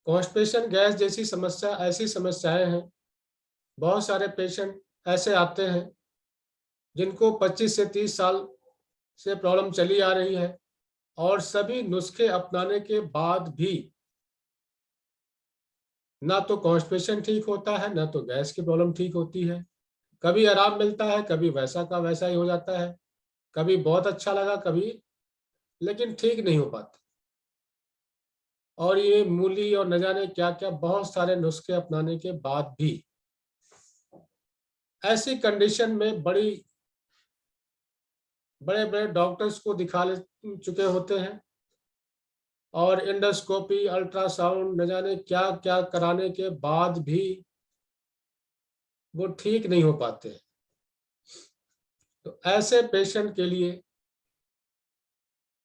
Constipation, gas जैसी समस्या ऐसी समस्याएं हैं। बहुत सारे पेशेंट ऐसे आते हैं जिनको 25 से 30 साल से प्रॉब्लम चली आ रही है और सभी नुस्खे अपनाने के बाद भी ना तो कॉन्स्टिपेशन ठीक होता है, ना तो गैस की प्रॉब्लम ठीक होती है। कभी आराम मिलता है, कभी वैसा का वैसा ही हो जाता है, कभी बहुत अच्छा लगा, कभी लेकिन ठीक नहीं हो पाता। और ये मूली और न जाने क्या क्या बहुत सारे नुस्खे अपनाने के बाद भी ऐसी कंडीशन में बड़े बड़े डॉक्टर्स को दिखा ले चुके होते हैं और एंडोस्कोपी, अल्ट्रासाउंड, न जाने क्या क्या कराने के बाद भी वो ठीक नहीं हो पाते। तो ऐसे पेशेंट के लिए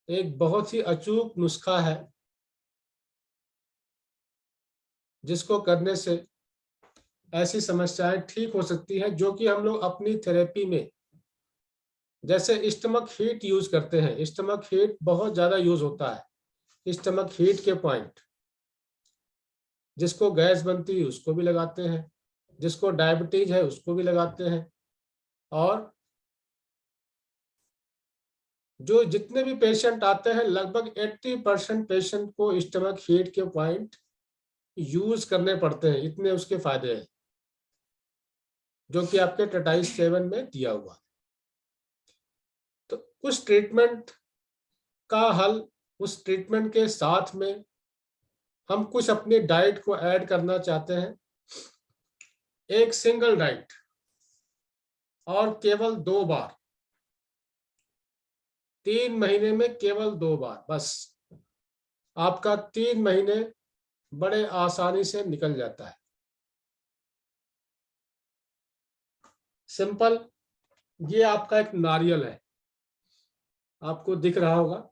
एक बहुत ही अचूक नुस्खा है जिसको करने से ऐसी समस्याएं ठीक हो सकती हैं, जो कि हम लोग अपनी थेरेपी में जैसे स्टमक हीट यूज करते हैं। स्टमक हीट बहुत ज्यादा यूज होता है। स्टमक हीट के पॉइंट, जिसको गैस बनती है उसको भी लगाते हैं, जिसको डायबिटीज है उसको भी लगाते हैं। और जो जितने भी पेशेंट आते हैं, लगभग 80% पेशेंट को स्टमक हीट के पॉइंट यूज करने पड़ते हैं। इतने उसके फायदे हैं, जो कि आपके टेटाइस 7 में दिया हुआ है। तो उस ट्रीटमेंट का हल, उस ट्रीटमेंट के साथ में हम कुछ अपनी डाइट को ऐड करना चाहते हैं। एक सिंगल डाइट और केवल 2 बार, 3 महीने में केवल 2 बार बस, आपका 3 महीने बड़े आसानी से निकल जाता है। सिंपल। ये आपका एक नारियल है, आपको दिख रहा होगा।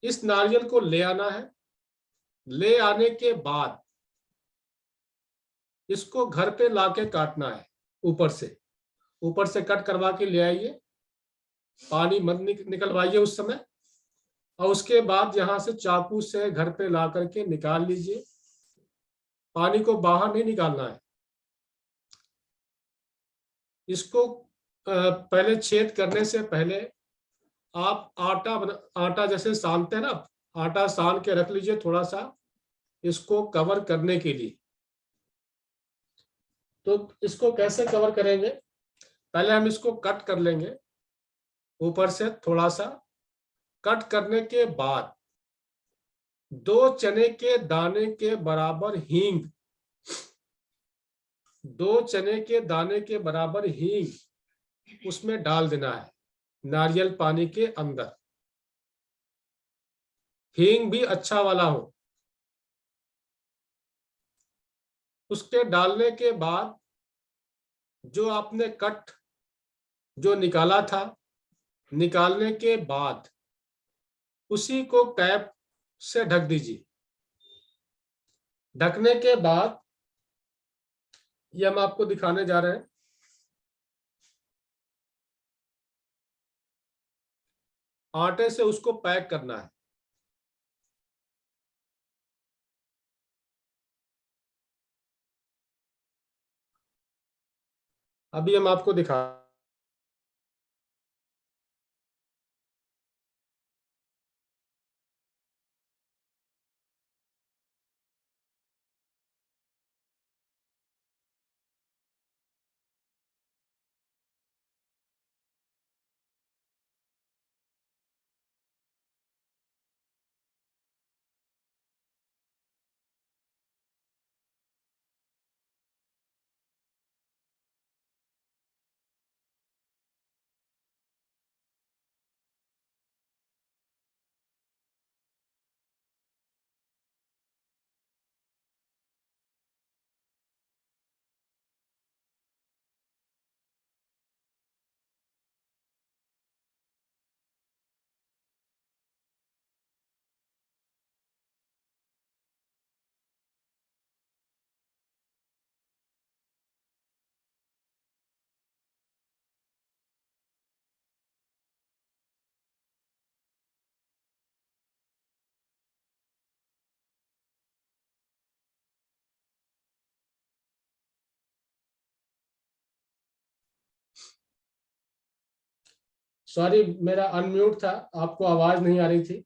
इस नारियल को ले आना है। ले आने के बाद इसको घर पे लाके काटना है। ऊपर से कट करवा के ले आइए। पानी मत निकलवाइए उस समय। और उसके बाद यहाँ से चाकू से घर पे ला करके निकाल लीजिए। पानी को बाहर नहीं निकालना है। इसको पहले छेद करने से पहले आप आटा जैसे सानते हैं ना, आटा सान के रख लीजिए थोड़ा सा, इसको कवर करने के लिए। तो इसको कैसे कवर करेंगे? पहले हम इसको कट कर लेंगे ऊपर से थोड़ा सा। कट करने के बाद 2 चने के दाने के बराबर हींग, 2 चने के दाने के बराबर हींग उसमें डाल देना है, नारियल पानी के अंदर। हींग भी अच्छा वाला हो। उसके डालने के बाद जो आपने कट जो निकाला था, निकालने के बाद उसी को कैप से ढक दीजिए। ढकने के बाद ये हम आपको दिखाने जा रहे हैं। आटे से उसको पैक करना है। अभी हम आपको दिखा सॉरी, मेरा अनम्यूट था, आपको आवाज नहीं आ रही थी।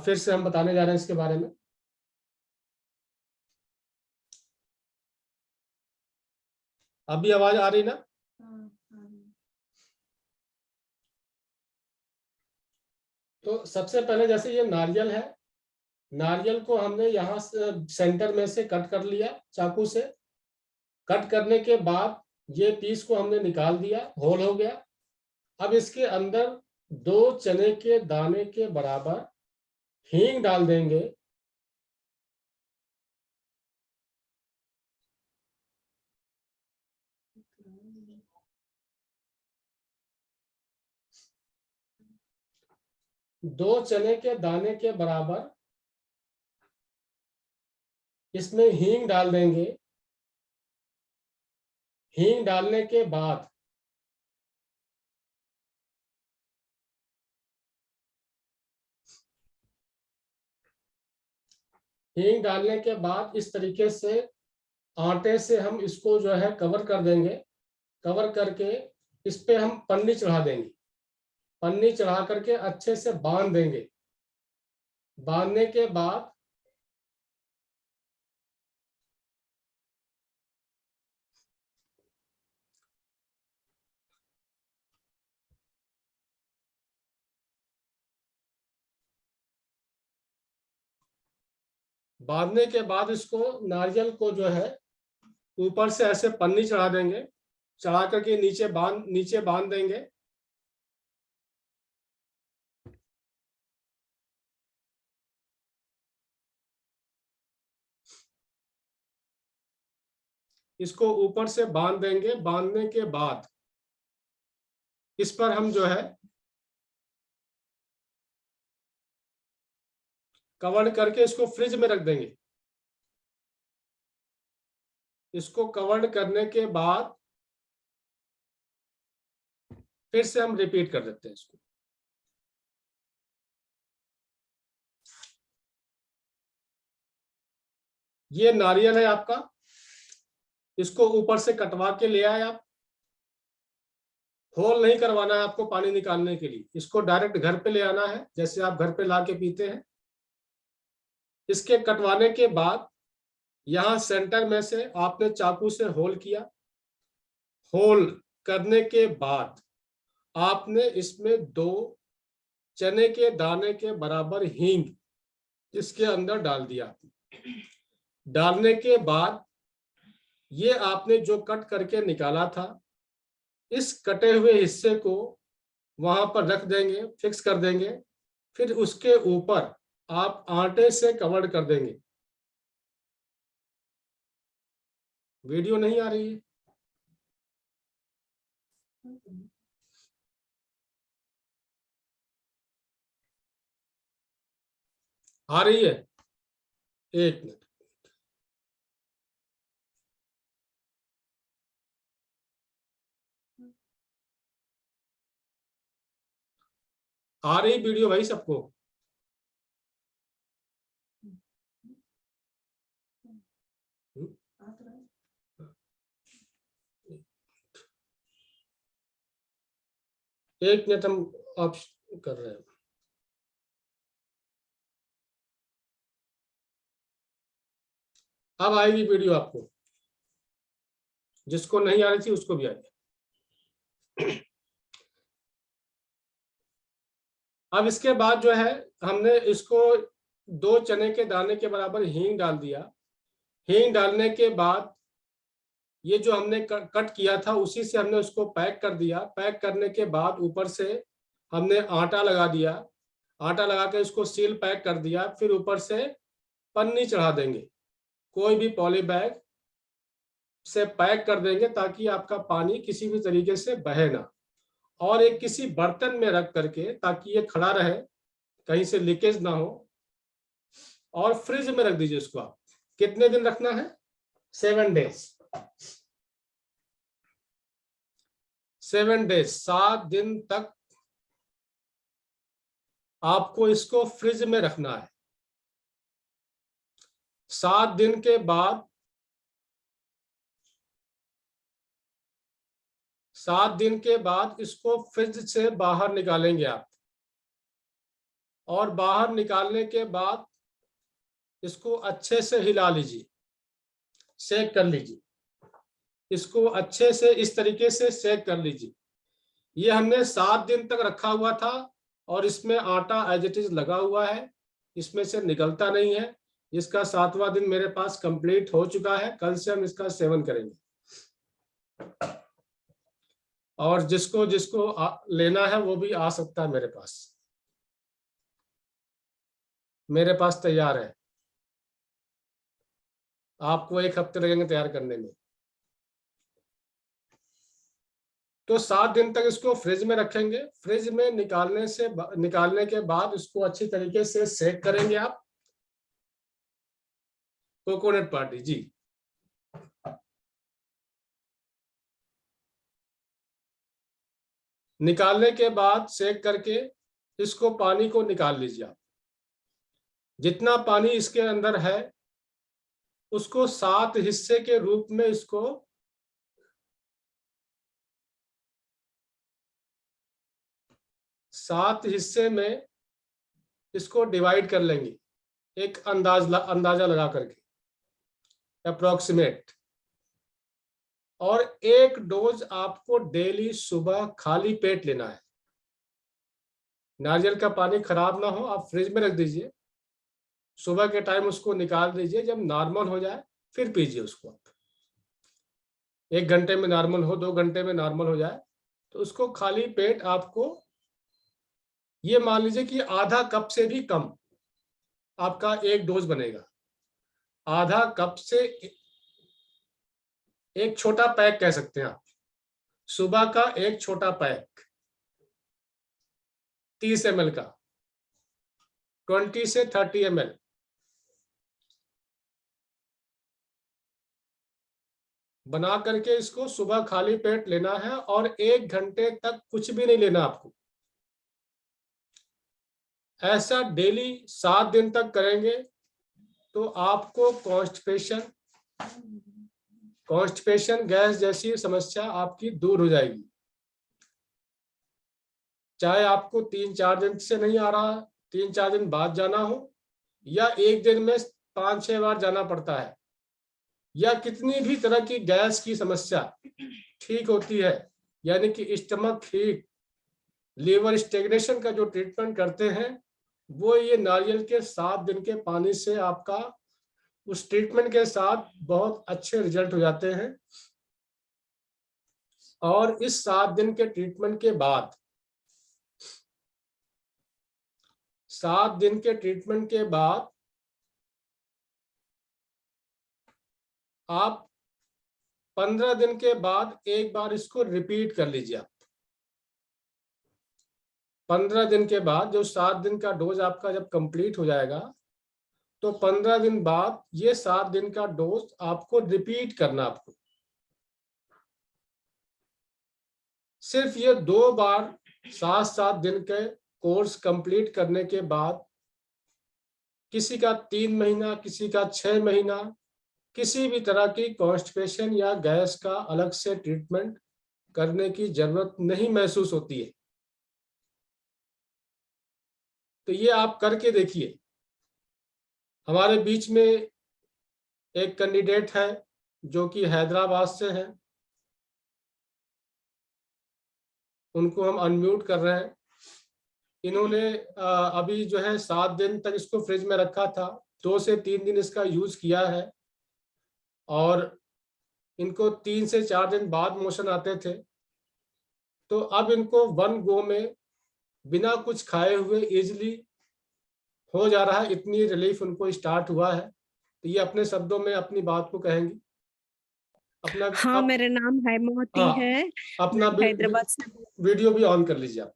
फिर से हम बताने जा रहे हैं इसके बारे में। अभी आवाज आ रही ना? तो सबसे पहले जैसे ये नारियल है, नारियल को हमने यहाँ से सेंटर में से कट कर लिया चाकू से। कट करने के बाद ये पीस को हमने निकाल दिया, होल हो गया। अब इसके अंदर 2 चने के दाने के बराबर हींग डाल देंगे। दो चने के दाने के बराबर इसमें हींग डाल देंगे। हींग डालने के बाद इस तरीके से आटे से हम इसको जो है कवर कर देंगे। कवर करके इस पे हम पन्नी चढ़ा देंगे। पन्नी चढ़ा करके अच्छे से बांध देंगे। बांधने के बाद इसको नारियल को जो है ऊपर से ऐसे पन्नी चढ़ा देंगे। चढ़ा करके नीचे बांध देंगे। इसको ऊपर से बांध देंगे। बांधने के बाद इस पर हम जो है कवर करके इसको फ्रिज में रख देंगे। इसको कवर करने के बाद फिर से हम रिपीट कर देते हैं इसको। ये नारियल है आपका, इसको ऊपर से कटवा के ले आए आप। होल नहीं करवाना है आपको पानी निकालने के लिए। इसको डायरेक्ट घर पे ले आना है, जैसे आप घर पे ला के पीते हैं। इसके कटवाने के बाद यहां सेंटर में से आपने चाकू से होल किया। होल करने के बाद आपने इसमें 2 चने के दाने के बराबर हींग इसके अंदर डाल दिया। डालने के बाद ये आपने जो कट करके निकाला था, इस कटे हुए हिस्से को वहां पर रख देंगे, फिक्स कर देंगे। फिर उसके ऊपर आप आटे से कवर कर देंगे। वीडियो नहीं आ रही है? आ रही है? एक मिनट। आ रही वीडियो भाई सबको? एक मिनट, हम आप कर रहे हैं। अब आएगी वीडियो आपको, जिसको नहीं आ रही थी उसको भी आएगी। अब इसके बाद जो है हमने इसको 2 चने के दाने के बराबर हींग डाल दिया। हींग डालने के बाद ये जो हमने कट किया था उसी से हमने उसको पैक कर दिया। पैक करने के बाद ऊपर से हमने आटा लगा दिया। आटा लगा के इसको सील पैक कर दिया। फिर ऊपर से पन्नी चढ़ा देंगे। कोई भी पॉली बैग से पैक कर देंगे ताकि आपका पानी किसी भी तरीके से बहे ना। और एक किसी बर्तन में रख करके, ताकि ये खड़ा रहे, कहीं से लीकेज ना हो। और फ्रिज में रख दीजिए इसको। आप कितने दिन रखना है? 7 डेज। 7 डेज, 7 दिन तक आपको इसको फ्रिज में रखना है। 7 दिन के बाद 7 दिन के बाद इसको फ्रिज से बाहर निकालेंगे आप, और बाहर निकालने के बाद इसको अच्छे से हिला लीजिए, सेक कर लीजिए, इसको अच्छे से इस तरीके से सेक कर लीजिए। ये हमने 7 दिन तक रखा हुआ था और इसमें आटा एज इट इज लगा हुआ है, इसमें से निकलता नहीं है। इसका 7वां दिन मेरे पास कंप्लीट हो चुका है। कल से हम इसका सेवन करेंगे, और जिसको जिसको लेना है वो भी आ सकता है मेरे पास। मेरे पास तैयार है, आपको 1 हफ्ते लगेंगे तैयार करने में। तो 7 दिन तक इसको फ्रिज में रखेंगे। फ्रिज में निकालने के बाद इसको अच्छी तरीके से सेक करेंगे आप। कोकोनट पार्टी जी, निकालने के बाद सेक करके इसको पानी को निकाल लीजिए आप। जितना पानी इसके अंदर है उसको 7 हिस्से के रूप में इसको 7 हिस्से में इसको डिवाइड कर लेंगे, एक अंदाजा लगा करके, अप्रोक्सीमेट। और 1 डोज आपको डेली सुबह खाली पेट लेना है। नारियल का पानी खराब ना हो, आप फ्रिज में रख दीजिए, सुबह के टाइम उसको निकाल दीजिए, जब नॉर्मल हो जाए फिर पीजिए उसको आप। 1 घंटे में नॉर्मल हो, 2 घंटे में नॉर्मल हो जाए तो उसको खाली पेट आपको, ये मान लीजिए कि आधा कप से भी कम आपका 1 डोज बनेगा। आधा कप से एक छोटा पैक कह सकते हैं आप, सुबह का एक छोटा पैक 30 ml का, 20 से 30 ml। बना करके इसको सुबह खाली पेट लेना है और 1 घंटे तक कुछ भी नहीं लेना आपको। ऐसा डेली 7 दिन तक करेंगे तो आपको कॉन्स्टिपेशन गैस जैसी समस्या आपकी दूर हो जाएगी। चाहे आपको 3-4 दिन से नहीं आ रहा, 3-4 दिन बाद जाना हो, या 1 दिन में 5-6 बार जाना पड़ता है, या कितनी भी तरह की गैस की समस्या ठीक होती है, यानी कि स्टमक हीट, लीवर स्टेग्नेशन का जो ट्रीटमेंट करते हैं वो ये नारियल के 7 दिन के पानी से आपका उस ट्रीटमेंट के साथ बहुत अच्छे रिजल्ट हो जाते हैं। और इस 7 दिन के ट्रीटमेंट के बाद, 7 दिन के ट्रीटमेंट के बाद आप 15 दिन के बाद एक बार इसको रिपीट कर लीजिए आप। 15 दिन के बाद, जो 7 दिन का डोज आपका जब कंप्लीट हो जाएगा तो 15 दिन बाद ये 7 दिन का डोज आपको रिपीट करना। आपको सिर्फ ये 2 बार 7-7 दिन के कोर्स कंप्लीट करने के बाद, किसी का 3 महीना, किसी का 6 महीना, किसी भी तरह की कॉन्स्टिपेशन या गैस का अलग से ट्रीटमेंट करने की जरूरत नहीं महसूस होती है। तो ये आप करके देखिए। हमारे बीच में एक कैंडिडेट है जो कि हैदराबाद से है, उनको हम अनम्यूट कर रहे हैं। इन्होंने अभी जो है 7 दिन तक इसको फ्रिज में रखा था, 2 से 3 दिन इसका यूज किया है, और इनको 3 से 4 दिन बाद मोशन आते थे। तो अब इनको 1 गो में बिना कुछ खाए हुए इजीली हो जा रहा है, इतनी रिलीफ उनको स्टार्ट हुआ है। तो ये अपने शब्दों में अपनी बात को कहेंगी अपना। हाँ, मेरा नाम हैमवती है। अपना मैं हैदराबाद से वीडियो भी ऑन कर लीजिए आप।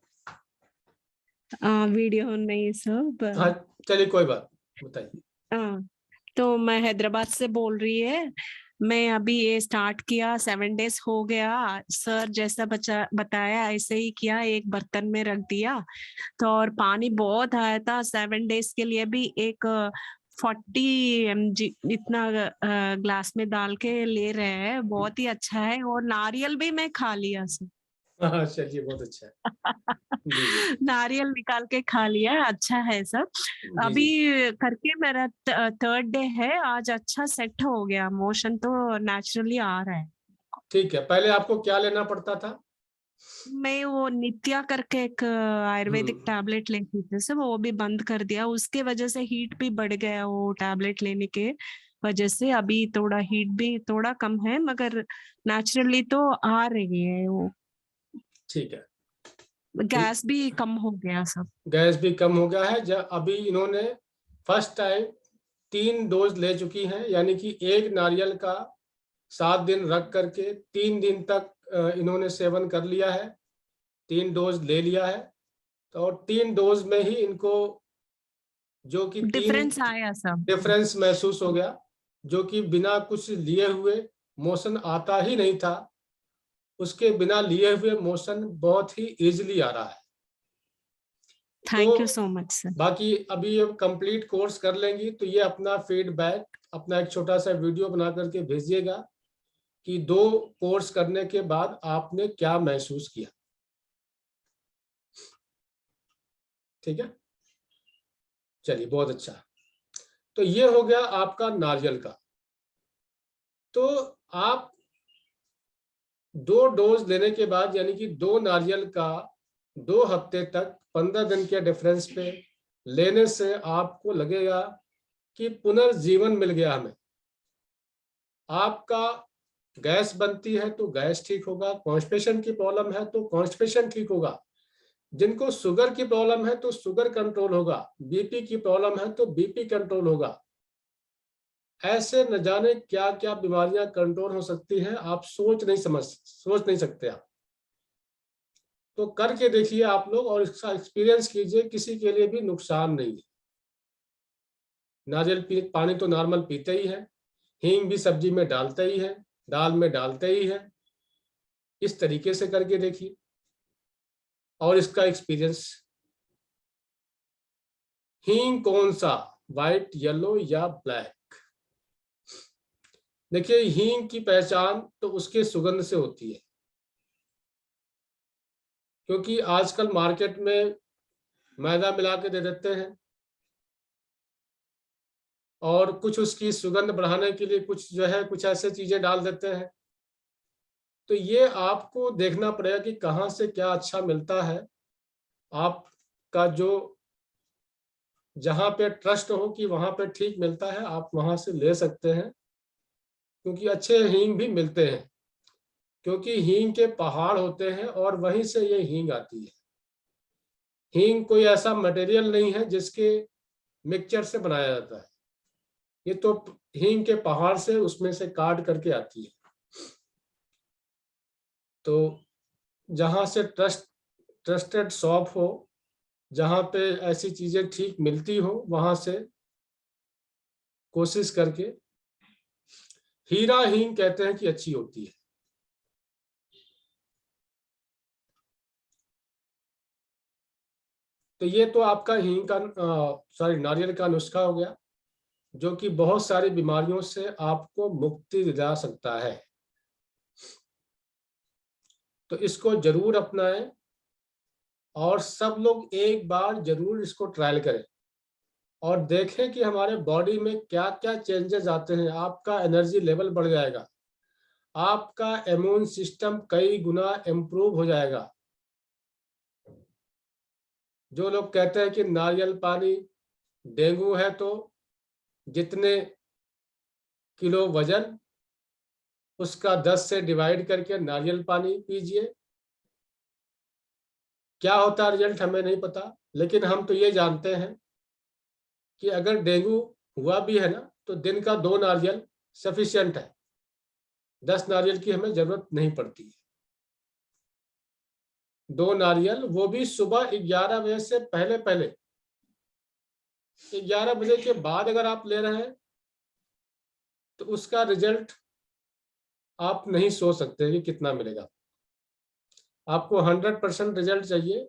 वीडियो नहीं सब। हाँ चलिए, कोई बात, बताइए। तो मैं हैदराबाद से बोल रही है। मैं अभी ये स्टार्ट किया, 7 डेज हो गया। सर जैसा बताया ऐसे ही किया, एक बर्तन में रख दिया तो, और पानी बहुत आया था 7 डेज के लिए भी। एक 40 mg इतना ग्लास में डाल के ले रहे हैं, बहुत ही अच्छा है। और नारियल भी मैं खा लिया सर। हाँ, चलिए बहुत अच्छा है। जी, जी, नारियल निकाल के खा लिया, अच्छा है सब। जी, अभी जी, करके मेरा 3rd डे है, आज अच्छा सेट हो गया, मोशन तो नेचुरली आ रहा है। ठीक है। पहले आपको क्या लेना पड़ता था? मैं वो नित्या करके एक आयुर्वेदिक हुँ, टैबलेट लेती थी, सब वो भी बंद कर दिया, उसके वजह से हीट भी बढ़ गया, वो टैबलेट लेने के वजह से अभी थोड़ा हीट भी थोड़ा कम है, मगर नेचुरली तो आ रही है वो, ठीक है। तो गैस भी कम हो गया सब। गैस भी कम हो गया है। जब अभी इन्होंने फर्स्ट टाइम 3 डोज़ ले चुकी हैं, यानी कि 1 नारियल का 7 दिन रख करके 3 दिन तक इन्होंने सेवन कर लिया है, 3 डोज़ ले लिया है। तो और 3 डोज़ में ही इनको जो कि 3 डिफरेंस आया सब। डिफरेंस महसूस हो गया, जो कि बिना कुछ लिए हुए मोशन आता ही नहीं था, उसके बिना लिए हुए मोशन बहुत ही ईज़िली आ रहा है। तो thank you so much sir. बाकी अभी ये कंप्लीट कोर्स कर लेंगी तो ये अपना फीडबैक, अपना एक छोटा-सा वीडियो बना कर के भेजिएगा कि 2 कोर्स करने के बाद आपने क्या महसूस किया। ठीक है? चलिए बहुत अच्छा। तो ये हो गया आपका नारियल का। तो आप 2 डोज़ लेने के बाद यानी कि 2 नारियल का 2 हफ्ते तक 15 दिन के डिफरेंस पे लेने से आपको लगेगा कि पुनर्जीवन मिल गया हमें। आपका गैस बनती है तो गैस ठीक होगा, कॉन्स्टिपेशन की प्रॉब्लम है तो कॉन्स्टिपेशन ठीक होगा, जिनको शुगर की प्रॉब्लम है तो शुगर कंट्रोल होगा, बीपी की प्रॉब्लम है तो बीपी कंट्रोल होगा। ऐसे न जाने क्या-क्या बीमारियां कंट्रोल हो सकती हैं, आप सोच नहीं सकते आप। तो करके देखिए आप लोग और इसका एक्सपीरियंस कीजिए, किसी के लिए भी नुकसान नहीं है। नारियल पानी तो नॉर्मल पीते ही हैं, हींग भी सब्जी में डालते ही हैं, दाल में डालते ही हैं। इस तरीके से करके देखिए और इसका एक्सपीरियंस। हींग कौन सा, व्हाइट, येलो या ब्लैक? देखिए हींग की पहचान तो उसके सुगंध से होती है, क्योंकि आजकल मार्केट में मैदा मिला के दे देते हैं और कुछ उसकी सुगंध बढ़ाने के लिए कुछ जो है कुछ ऐसे चीजें डाल देते हैं। तो ये आपको देखना पड़ेगा कि कहाँ से क्या अच्छा मिलता है। आपका जो जहाँ पे ट्रस्ट हो कि वहाँ पे ठीक मिलता है, आप वहाँ से ले सकते हैं, क्योंकि अच्छे हींग भी मिलते हैं, क्योंकि हींग के पहाड़ होते हैं और वहीं से ये हींग आती है। हींग कोई ऐसा मटेरियल नहीं है जिसके मिक्सचर से बनाया जाता है, ये तो हींग के पहाड़ से उसमें से काट करके आती है। तो जहाँ से ट्रस्टेड शॉप हो, जहाँ पे ऐसी चीजें ठीक मिलती हो, वहां से कोशिश करके, हीरा हींग कहते हैं कि अच्छी होती है। तो ये तो आपका हींग का सॉरी नारियल का नुस्खा हो गया, जो कि बहुत सारी बीमारियों से आपको मुक्ति दिला सकता है। तो इसको जरूर अपनाएं और सब लोग एक बार जरूर इसको ट्रायल करें और देखें कि हमारे बॉडी में क्या क्या चेंजेस आते हैं। आपका एनर्जी लेवल बढ़ जाएगा, आपका इम्यून सिस्टम कई गुना इम्प्रूव हो जाएगा। जो लोग कहते हैं कि नारियल पानी, डेंगू है तो जितने किलो वजन, उसका 10 से डिवाइड करके नारियल पानी पीजिए। क्या होता है रिजल्ट हमें नहीं पता, लेकिन हम तो ये जानते हैं कि अगर डेंगू हुआ भी है ना तो दिन का 2 नारियल सफिशिएंट है, 10 नारियल की हमें जरूरत नहीं पड़ती है। 2 नारियल, वो भी सुबह 11 बजे से पहले पहले। 11 बजे के बाद अगर आप ले रहे हैं तो उसका रिजल्ट आप नहीं सोच सकते कि कितना मिलेगा। आपको 100% रिजल्ट चाहिए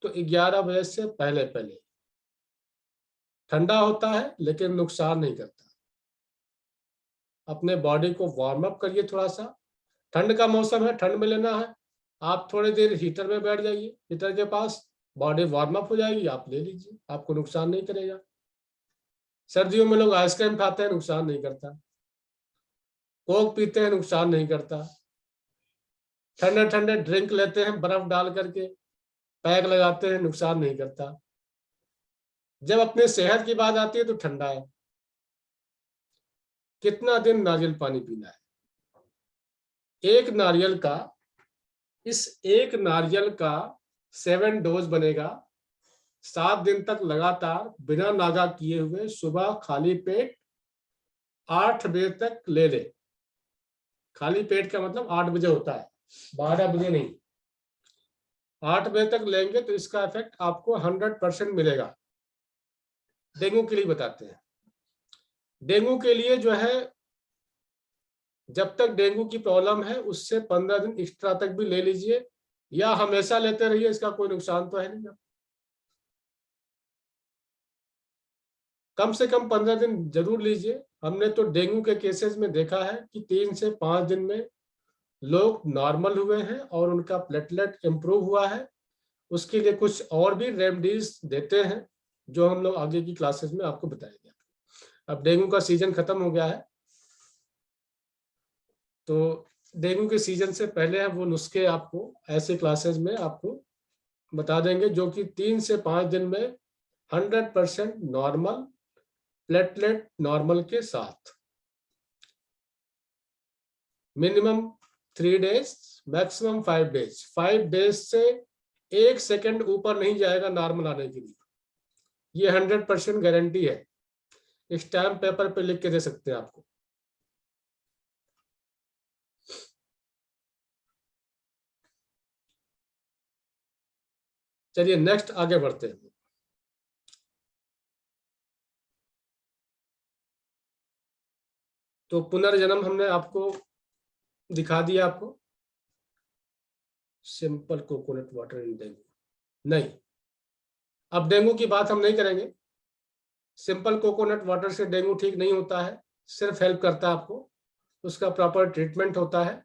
तो 11 बजे से पहले पहले। ठंडा होता है लेकिन नुकसान नहीं करता। अपने बॉडी को वार्म अप करिए थोड़ा सा। ठंड का मौसम है, ठंड में लेना है, आप थोड़ी देर हीटर में बैठ जाइए, हीटर के पास, बॉडी वार्म अप हो जाएगी, आप ले लीजिए, आपको नुकसान नहीं करेगा। सर्दियों में लोग आइसक्रीम खाते हैं, नुकसान नहीं करता। कोक पीते हैं, नुकसान नहीं करता। ठंडे ठंडे ड्रिंक लेते हैं बर्फ डाल करके, पैक लगाते हैं, नुकसान नहीं करता। जब अपने सेहत की बात आती है तो ठंडा है। कितना दिन नारियल पानी पीना है? एक नारियल का, इस एक नारियल का 7 डोज बनेगा। 7 दिन तक लगातार बिना नागा किए हुए सुबह खाली पेट 8 बजे तक ले ले। खाली पेट का मतलब 8 बजे होता है, 12 बजे नहीं। 8 बजे तक लेंगे तो इसका इफेक्ट आपको 100% मिलेगा। डेंगू के लिए बताते हैं। डेंगू के लिए जो है, जब तक डेंगू की प्रॉब्लम है उससे 15 दिन एक्स्ट्रा तक भी ले लीजिए, या हमेशा लेते रहिए, इसका कोई नुकसान तो है नहीं। कम से कम 15 दिन जरूर लीजिए। हमने तो डेंगू के केसेस में देखा है कि 3 से 5 दिन में लोग नॉर्मल हुए हैं और उनका प्लेटलेट इंप्रूव हुआ है। उसके लिए कुछ और भी रेमेडीज देते हैं जो हम लोग आगे की क्लासेस में आपको बताएंगे। अब डेंगू का सीजन खत्म हो गया है, तो डेंगू के सीजन से पहले वो नुस्खे आपको ऐसे क्लासेस में आपको बता देंगे जो कि 3 से 5 दिन में 100% नॉर्मल, प्लेटलेट नॉर्मल के साथ, minimum 3 days, maximum 5 days. 5 days से 1 सेकंड ऊपर नहीं जाएगा नॉर्मल आने के लिए, ये 100% गारंटी है। स्टैम्प पेपर पे लिख के दे सकते हैं आपको। चलिए नेक्स्ट आगे बढ़ते हैं। तो पुनर्जन्म हमने आपको दिखा दिया, आपको simple coconut water in dengue. नहीं, अब डेंगू की बात हम नहीं करेंगे। सिंपल कोकोनट वाटर से डेंगू ठीक नहीं होता है, सिर्फ हेल्प करता है आपको, उसका प्रॉपर ट्रीटमेंट होता है।